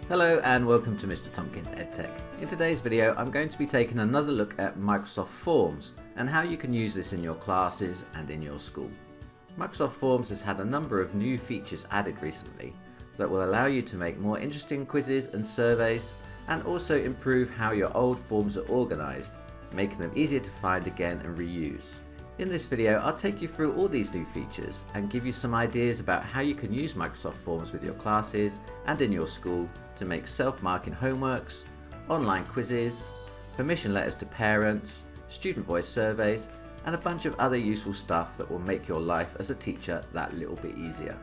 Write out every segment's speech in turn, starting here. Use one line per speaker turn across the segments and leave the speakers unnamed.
Hello and welcome to Mr. Tompkins EdTech. In today's video I'm going to be taking another look at Microsoft Forms and how you can use this in your classes and in your school. Microsoft Forms has had a number of new features added recently that will allow you to make more interesting quizzes and surveys and also improve how your old forms are organised, making them easier to find again and reuse. In this video I'll take you through all these new features and give you some ideas about how you can use Microsoft Forms with your classes and in your school to make self-marking homeworks, online quizzes, permission letters to parents, student voice surveys and a bunch of other useful stuff that will make your life as a teacher that little bit easier.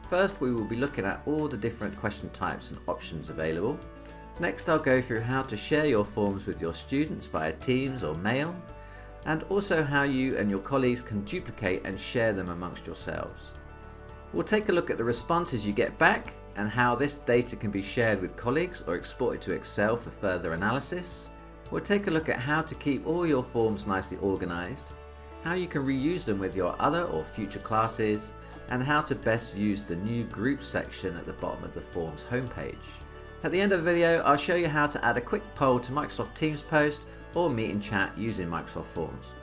First we will be looking at all the different question types and options available. Next I'll go through how to share your forms with your students via Teams or mail, and also how you and your colleagues can duplicate and share them amongst yourselves. We'll take a look at the responses you get back and how this data can be shared with colleagues or exported to Excel for further analysis. We'll take a look at how to keep all your forms nicely organised, how you can reuse them with your other or future classes, and how to best use the new group section at the bottom of the Forms homepage. At the end of the video I'll show you how to add a quick poll to Microsoft Teams Post or meet in chat using Microsoft Forms.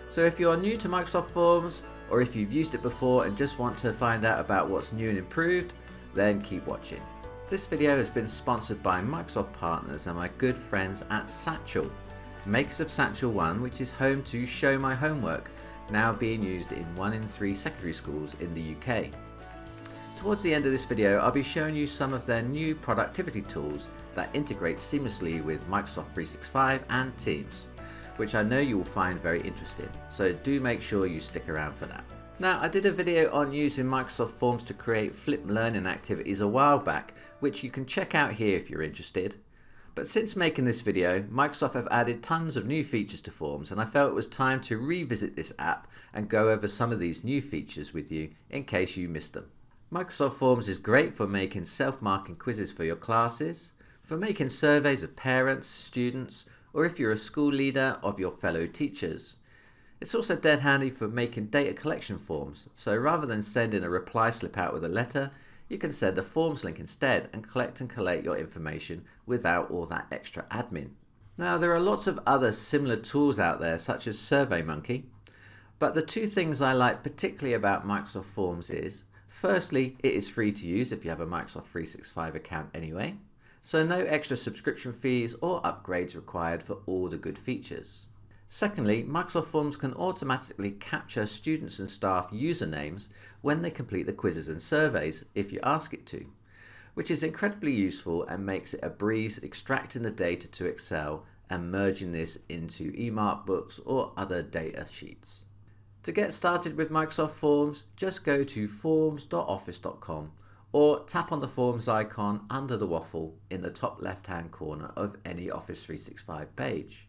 So if you're new to Microsoft Forms, or if you've used it before and just want to find out about what's new and improved, then keep watching. This video has been sponsored by Microsoft partners and my good friends at Satchel, makers of Satchel One, which is home to Show My Homework, now being used in 1 in 3 secondary schools in the UK. Towards the end of this video I'll be showing you some of their new productivity tools that integrate seamlessly with Microsoft 365 and Teams, which I know you will find very interesting, so do make sure you stick around for that. Now I did a video on using Microsoft Forms to create flipped learning activities a while back, which you can check out here if you're interested. But since making this video, Microsoft have added tons of new features to Forms and I felt it was time to revisit this app and go over some of these new features with you in case you missed them. Microsoft Forms is great for making self-marking quizzes for your classes, for making surveys of parents, students, or if you're a school leader of your fellow teachers. It's also dead handy for making data collection forms, so rather than sending a reply slip out with a letter, you can send a forms link instead and collate your information without all that extra admin. Now there are lots of other similar tools out there such as SurveyMonkey, but the two things I like particularly about Microsoft Forms is, firstly, it is free to use if you have a Microsoft 365 account anyway, so no extra subscription fees or upgrades required for all the good features. Secondly, Microsoft Forms can automatically capture students and staff usernames when they complete the quizzes and surveys if you ask it to, which is incredibly useful and makes it a breeze extracting the data to Excel and merging this into eMark books or other data sheets. To get started with Microsoft Forms, just go to forms.office.com or tap on the Forms icon under the waffle in the top left hand corner of any Office 365 page.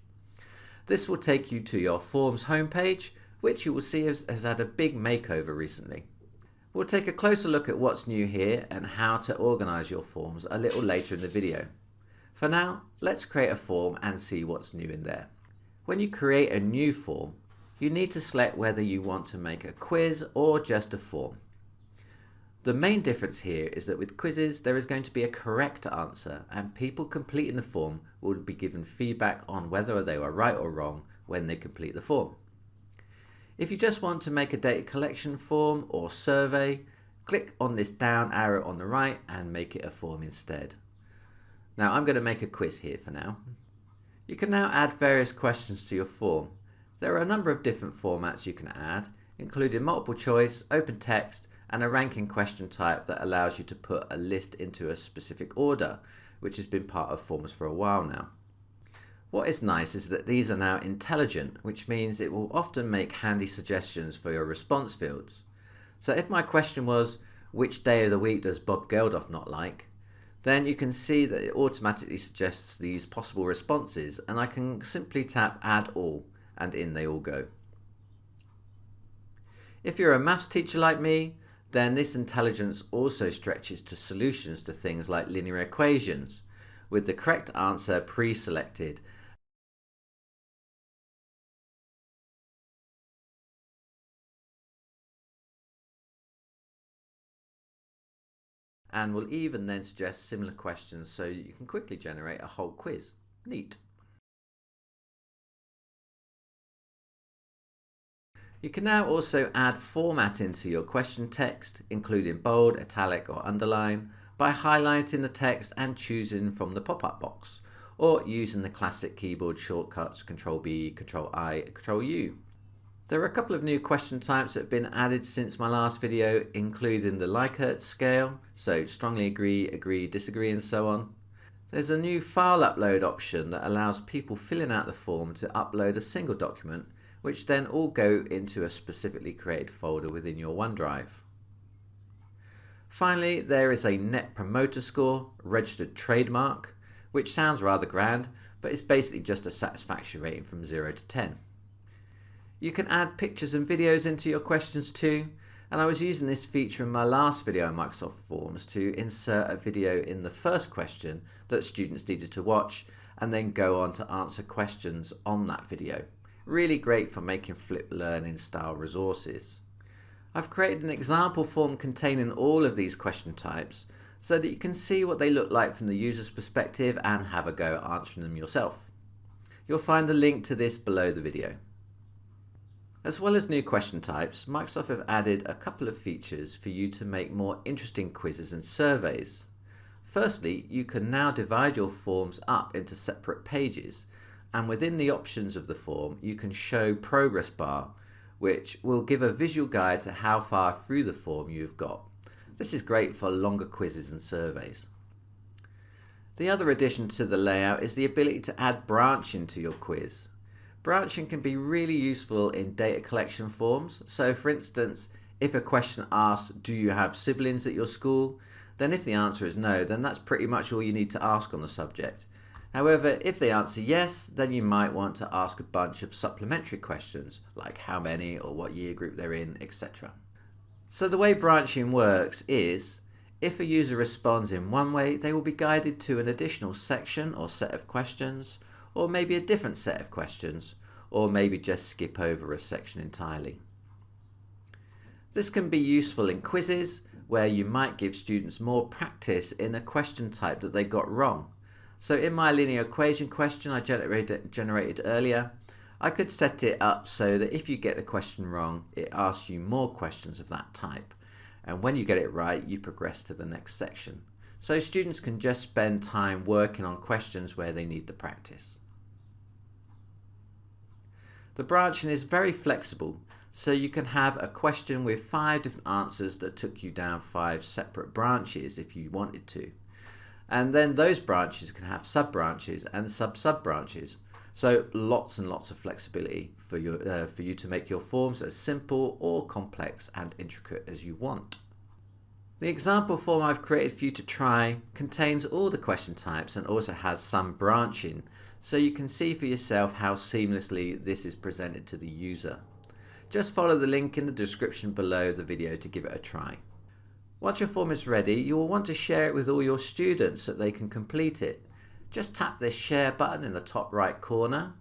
This will take you to your Forms homepage, which you will see has had a big makeover recently. We'll take a closer look at what's new here and how to organise your forms a little later in the video. For now, let's create a form and see what's new in there. When you create a new form, you need to select whether you want to make a quiz or just a form. The main difference here is that with quizzes there is going to be a correct answer and people completing the form will be given feedback on whether they were right or wrong when they complete the form. If you just want to make a data collection form or survey, click on this down arrow on the right and make it a form instead. Now I'm going to make a quiz here for now. You can now add various questions to your form. There are a number of different formats you can add, including multiple choice, open text, and a ranking question type that allows you to put a list into a specific order, which has been part of Forms for a while now. What is nice is that these are now intelligent, which means it will often make handy suggestions for your response fields. So if my question was, which day of the week does Bob Geldof not like? Then you can see that it automatically suggests these possible responses and I can simply tap add all and in they all go. If you're a maths teacher like me, then this intelligence also stretches to solutions to things like linear equations, with the correct answer pre-selected. and will even then suggest similar questions so you can quickly generate a whole quiz. Neat. You can now also add format into your question text, including bold, italic or underline, by highlighting the text and choosing from the pop-up box, or using the classic keyboard shortcuts Ctrl-B, Ctrl-I, Ctrl-U. There are a couple of new question types that have been added since my last video, including the Likert scale, so strongly agree, agree, disagree and so on. There's a new file upload option that allows people filling out the form to upload a single document, which then all go into a specifically created folder within your OneDrive. Finally, there is a Net Promoter Score, registered trademark, which sounds rather grand, but it's basically just a satisfaction rating from 0 to 10. You can add pictures and videos into your questions too, and I was using this feature in my last video on Microsoft Forms to insert a video in the first question that students needed to watch and then go on to answer questions on that video. Really great for making flipped learning style resources. I've created an example form containing all of these question types so that you can see what they look like from the user's perspective and have a go at answering them yourself. You'll find the link to this below the video. As well as new question types, Microsoft have added a couple of features for you to make more interesting quizzes and surveys. Firstly, you can now divide your forms up into separate pages, and within the options of the form you can show progress bar, which will give a visual guide to how far through the form you've got. This is great for longer quizzes and surveys. The other addition to the layout is the ability to add branching to your quiz. Branching can be really useful in data collection forms. So for instance, if a question asks, do you have siblings at your school? Then if the answer is no, then that's pretty much all you need to ask on the subject. However, if they answer yes, then you might want to ask a bunch of supplementary questions, like how many or what year group they're in, etc. So the way branching works is, if a user responds in one way, they will be guided to an additional section or set of questions, or maybe a different set of questions, or maybe just skip over a section entirely. This can be useful in quizzes, where you might give students more practice in a question type that they got wrong. So in my linear equation question I generated earlier, I could set it up so that if you get the question wrong, it asks you more questions of that type. And when you get it right, you progress to the next section. So students can just spend time working on questions where they need the practice. The branching is very flexible, so you can have a question with 5 different answers that took you down 5 separate branches if you wanted to. And then those branches can have sub-branches and sub-sub-branches. So lots and lots of flexibility for you to make your forms as simple or complex and intricate as you want. The example form I've created for you to try contains all the question types and also has some branching, so you can see for yourself how seamlessly this is presented to the user. Just follow the link in the description below the video to give it a try. Once your form is ready, you will want to share it with all your students so that they can complete it. Just tap this share button in the top right corner.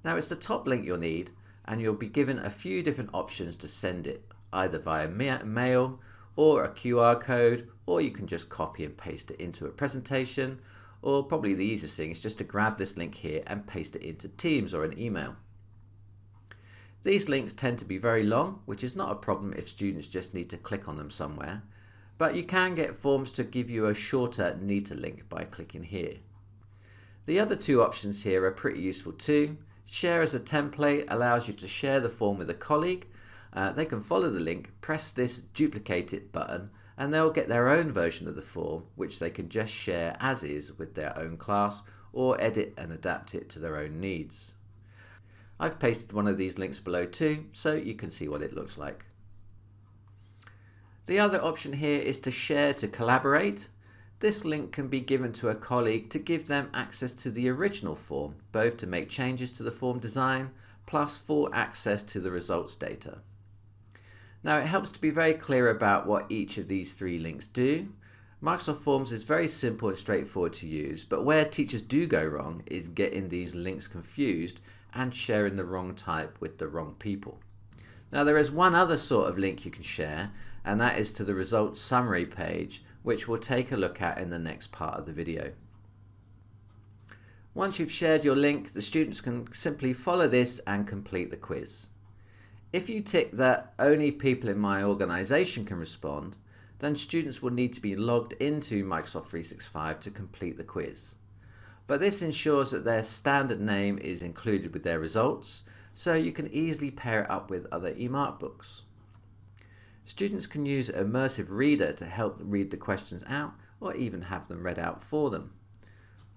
Now it's the top link you'll need, and you'll be given a few different options to send it, either via mail or a QR code, or you can just copy and paste it into a presentation, or probably the easiest thing is just to grab this link here and paste it into Teams or an email. These links tend to be very long, which is not a problem if students just need to click on them somewhere. But you can get forms to give you a shorter, neater link by clicking here. The other two options here are pretty useful too. Share as a template allows you to share the form with a colleague. They can follow the link, press this duplicate it button, and they'll get their own version of the form, which they can just share as is with their own class, or edit and adapt it to their own needs. I've pasted one of these links below too, so you can see what it looks like. The other option here is to share to collaborate. This link can be given to a colleague to give them access to the original form, both to make changes to the form design, plus full access to the results data. Now it helps to be very clear about what each of these 3 links do. Microsoft Forms is very simple and straightforward to use, but where teachers do go wrong is getting these links confused and sharing the wrong type with the wrong people. Now there is one other sort of link you can share, and that is to the results summary page, which we'll take a look at in the next part of the video. Once you've shared your link, the students can simply follow this and complete the quiz. If you tick that only people in my organisation can respond, then students will need to be logged into Microsoft 365 to complete the quiz. But this ensures that their standard name is included with their results, so you can easily pair it up with other eMark books. Students can use Immersive Reader to help read the questions out, or even have them read out for them.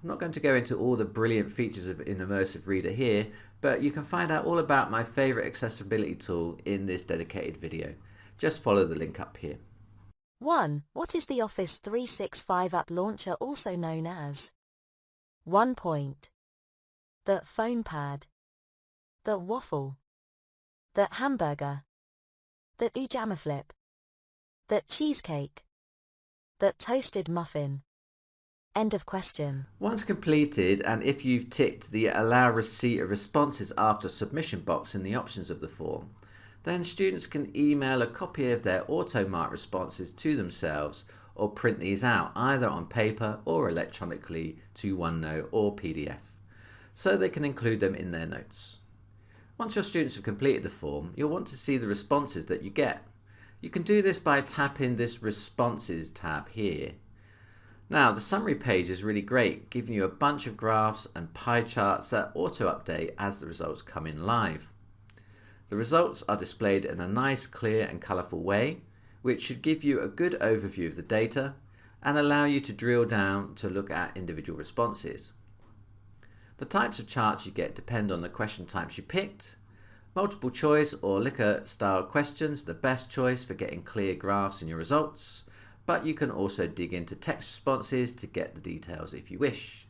I'm not going to go into all the brilliant features of an Immersive Reader here, but you can find out all about my favourite accessibility tool in this dedicated video. Just follow the link up here.
1. What is the Office 365 app launcher also known as? 1 point. The phone pad. The waffle. The hamburger. The ujamaflip. The cheesecake. The toasted muffin. End of question.
Once completed, and if you've ticked the Allow Receipt of Responses After Submission box in the options of the form, then students can email a copy of their auto-marked responses to themselves or print these out either on paper or electronically to OneNote or PDF, so they can include them in their notes. Once your students have completed the form, you'll want to see the responses that you get. You can do this by tapping this Responses tab here. Now, the summary page is really great, giving you a bunch of graphs and pie charts that auto-update as the results come in live. The results are displayed in a nice, clear and colourful way, which should give you a good overview of the data and allow you to drill down to look at individual responses. The types of charts you get depend on the question types you picked. Multiple choice or Likert style questions are the best choice for getting clear graphs in your results, but you can also dig into text responses to get the details if you wish.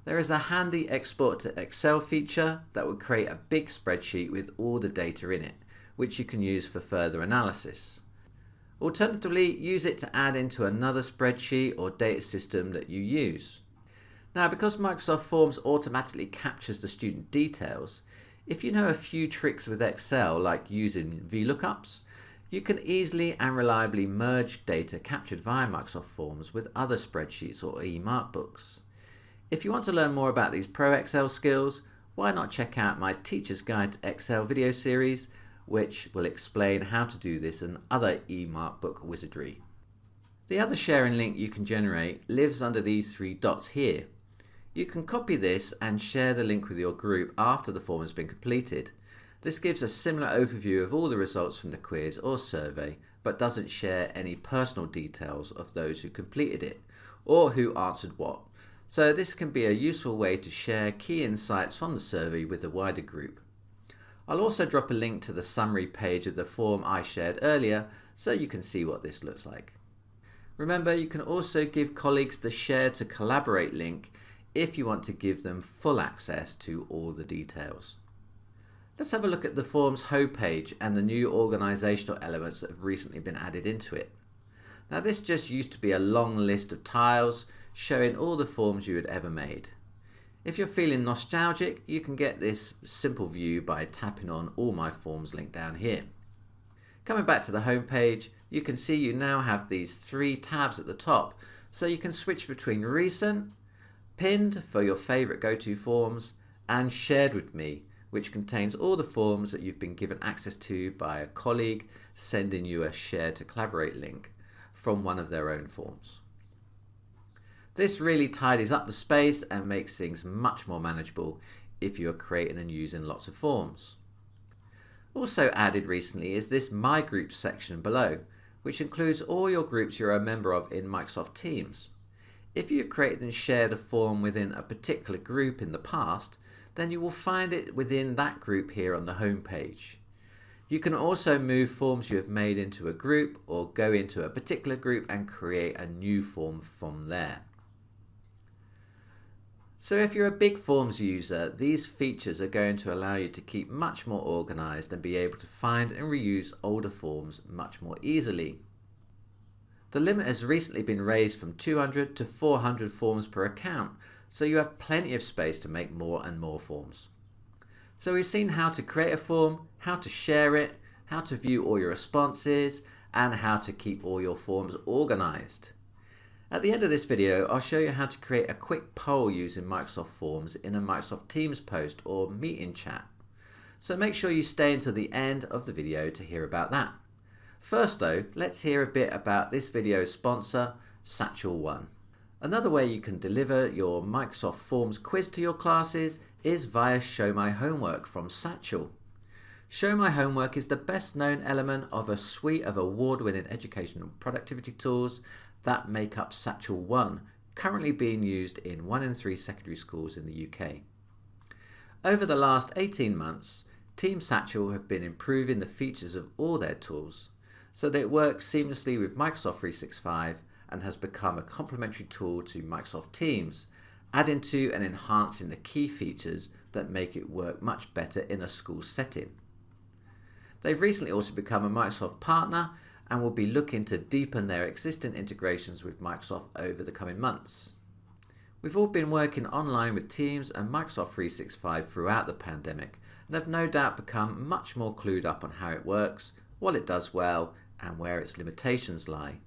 There is a handy export to Excel feature that will create a big spreadsheet with all the data in it, which you can use for further analysis. Alternatively, use it to add into another spreadsheet or data system that you use. Now, because Microsoft Forms automatically captures the student details, if you know a few tricks with Excel like using VLOOKUPs, you can easily and reliably merge data captured via Microsoft Forms with other spreadsheets or eMark books. If you want to learn more about these Pro Excel skills, why not check out my Teacher's Guide to Excel video series, which will explain how to do this and other eMark book wizardry. The other sharing link you can generate lives under these 3 dots here. You can copy this and share the link with your group after the form has been completed. This gives a similar overview of all the results from the quiz or survey, but doesn't share any personal details of those who completed it or who answered what. So this can be a useful way to share key insights from the survey with a wider group. I'll also drop a link to the summary page of the form I shared earlier so you can see what this looks like. Remember, you can also give colleagues the Share to Collaborate link if you want to give them full access to all the details. Let's have a look at the form's homepage and the new organisational elements that have recently been added into it. Now, this just used to be a long list of tiles showing all the forms you had ever made. If you're feeling nostalgic, you can get this simple view by tapping on All My Forms link down here. Coming back to the home page, you can see you now have these 3 tabs at the top, so you can switch between Recent, Pinned for your favourite go-to forms, and Shared with Me, which contains all the forms that you've been given access to by a colleague sending you a Share to Collaborate link from one of their own forms. This really tidies up the space and makes things much more manageable if you are creating and using lots of forms. Also added recently is this My Groups section below, which includes all your groups you're a member of in Microsoft Teams. If you've created and shared a form within a particular group in the past, then you will find it within that group here on the home page. You can also move forms you have made into a group or go into a particular group and create a new form from there. So if you're a big forms user, these features are going to allow you to keep much more organised and be able to find and reuse older forms much more easily. The limit has recently been raised from 200 to 400 forms per account, so you have plenty of space to make more and more forms. So we've seen how to create a form, how to share it, how to view all your responses, and how to keep all your forms organized. At the end of this video, I'll show you how to create a quick poll using Microsoft Forms in a Microsoft Teams post or meeting chat. So make sure you stay until the end of the video to hear about that. First though, let's hear a bit about this video's sponsor, Satchel One. Another way you can deliver your Microsoft Forms quiz to your classes is via Show My Homework from Satchel. Show My Homework is the best known element of a suite of award-winning educational productivity tools that make up Satchel One, currently being used in 1 in 3 secondary schools in the UK. Over the last 18 months, Team Satchel have been improving the features of all their tools so that it works seamlessly with Microsoft 365 and has become a complementary tool to Microsoft Teams, adding to and enhancing the key features that make it work much better in a school setting. They've recently also become a Microsoft partner and will be looking to deepen their existing integrations with Microsoft over the coming months. We've all been working online with Teams and Microsoft 365 throughout the pandemic and have no doubt become much more clued up on how it works, what it does well, and where its limitations lie.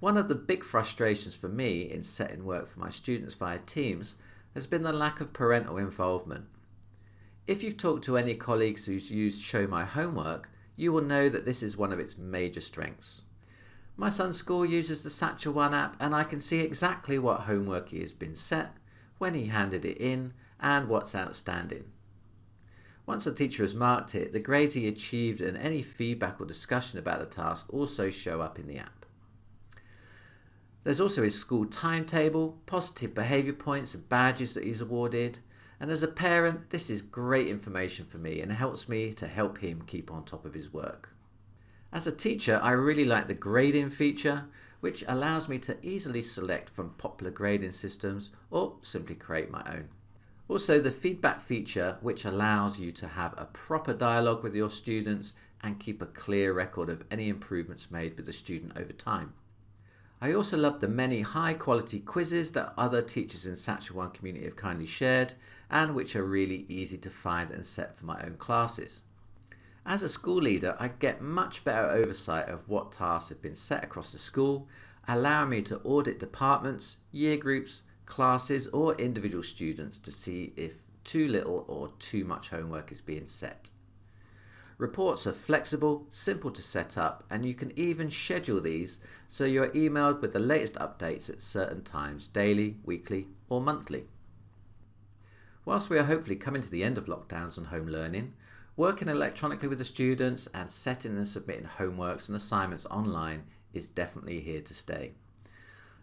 One of the big frustrations for me in setting work for my students via Teams has been the lack of parental involvement. If you've talked to any colleagues who's used Show My Homework, you will know that this is one of its major strengths. My son's school uses the Satchel One app and I can see exactly what homework he has been set, when he handed it in, and what's outstanding. Once the teacher has marked it, the grades he achieved and any feedback or discussion about the task also show up in the app. There's also his school timetable, positive behaviour points and badges that he's awarded, and as a parent this is great information for me and helps me to help him keep on top of his work. As a teacher, I really like the grading feature, which allows me to easily select from popular grading systems or simply create my own. Also the feedback feature, which allows you to have a proper dialogue with your students and keep a clear record of any improvements made with the student over time. I also love the many high quality quizzes that other teachers in Satchel One community have kindly shared and which are really easy to find and set for my own classes. As a school leader, I get much better oversight of what tasks have been set across the school, allowing me to audit departments, year groups, classes or individual students to see if too little or too much homework is being set. Reports are flexible, simple to set up, and you can even schedule these so you're emailed with the latest updates at certain times, daily, weekly or monthly. Whilst we are hopefully coming to the end of lockdowns and home learning, working electronically with the students and setting and submitting homeworks and assignments online is definitely here to stay.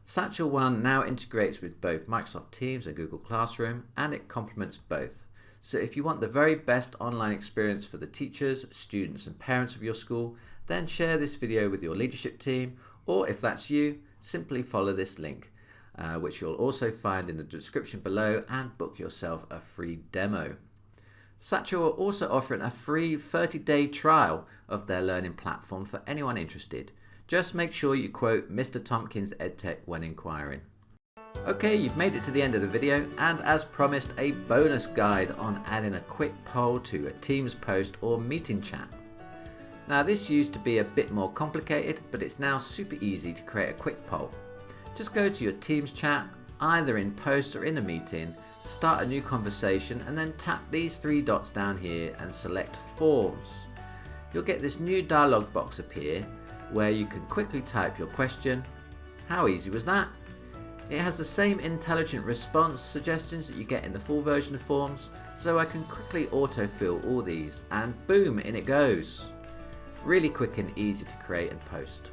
Satchel One now integrates with both Microsoft Teams and Google Classroom, and it complements both. So if you want the very best online experience for the teachers, students and parents of your school, then share this video with your leadership team, or if that's you, simply follow this link, which you'll also find in the description below, and book yourself a free demo. Satchel are also offering a free 30-day trial of their learning platform for anyone interested. Just make sure you quote Mr. Tompkins EdTech when inquiring. Okay, you've made it to the end of the video, and as promised, a bonus guide on adding a quick poll to a Teams post or meeting chat. Now this used to be a bit more complicated, but it's now super easy to create a quick poll. Just go to your Teams chat, either in post or in a meeting, start a new conversation and then tap these 3 dots down here and select Forms. You'll get this new dialog box appear where you can quickly type your question. How easy was that? It has the same intelligent response suggestions that you get in the full version of Forms, so I can quickly autofill all these and boom, in it goes. Really quick and easy to create and post.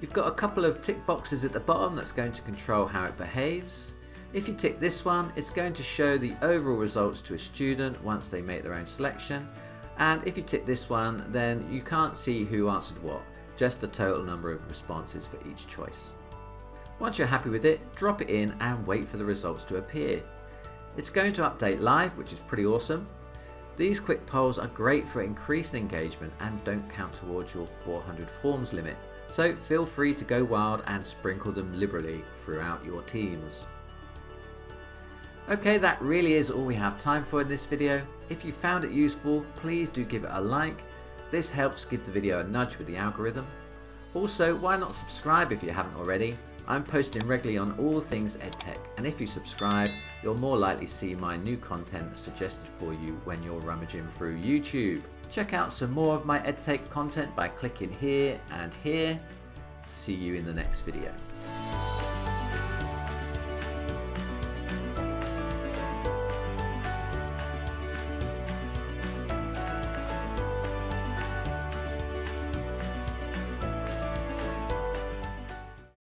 You've got a couple of tick boxes at the bottom that's going to control how it behaves. If you tick this one, it's going to show the overall results to a student once they make their own selection. And if you tick this one, then you can't see who answered what, just the total number of responses for each choice. Once you're happy with it, drop it in and wait for the results to appear. It's going to update live, which is pretty awesome. These quick polls are great for increasing engagement and don't count towards your 400 forms limit, so feel free to go wild and sprinkle them liberally throughout your teams. Okay, that really is all we have time for in this video. If you found it useful, please do give it a like, This helps give the video a nudge with the algorithm. Also, why not subscribe if you haven't already? I'm posting regularly on all things EdTech, and if you subscribe, you'll more likely see my new content suggested for you when you're rummaging through YouTube. Check out some more of my EdTech content by clicking here and here. See you in the next video.